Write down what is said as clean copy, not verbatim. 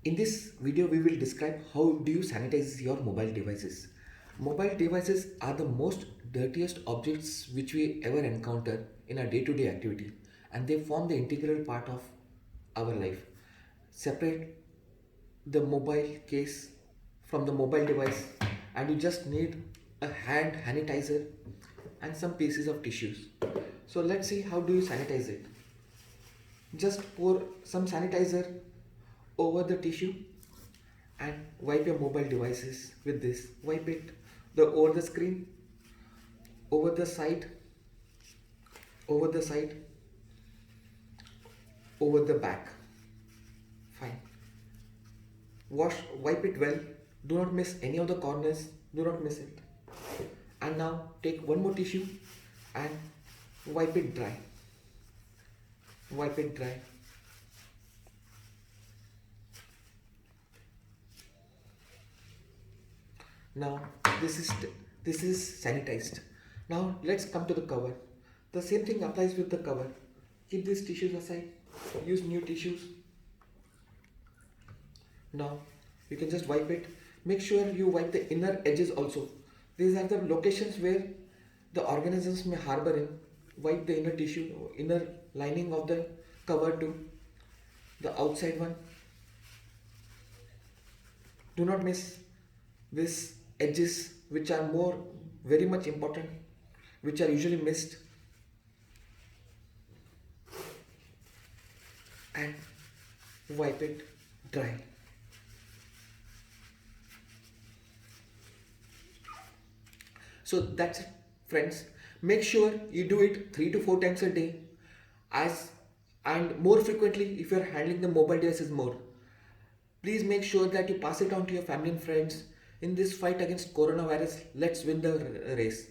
In this video, we will describe how do you sanitize your mobile devices. Mobile devices are the most dirtiest objects which we ever encounter in our day-to-day activity, and they form the integral part of our life. Separate the mobile case from the mobile device, and you just need a hand sanitizer and some pieces of tissues. So let's see how do you sanitize it. Just pour some sanitizer over the tissue and wipe your mobile devices with this. Wipe it over the screen, over the side, over the side, over the back. Fine. Wipe it well. Do not miss any of the corners. Do not miss it. And now take one more tissue and wipe it dry. Wipe it dry. Now this is sanitized. Now let's come to the cover. The same thing applies with the cover. Keep these tissues aside. Use new tissues. Now you can just wipe it. Make sure you wipe the inner edges also. These are the locations where the organisms may harbor in. Wipe the inner tissue, inner lining of the cover too. The outside one. Do not miss these edges which are very much important, which are usually missed, and wipe it dry. So that's it, friends. Make sure you do it 3 to 4 times a day, as and more frequently if you are handling the mobile devices more. Please make sure that you pass it on to your family and friends. In this fight against coronavirus, let's win the race.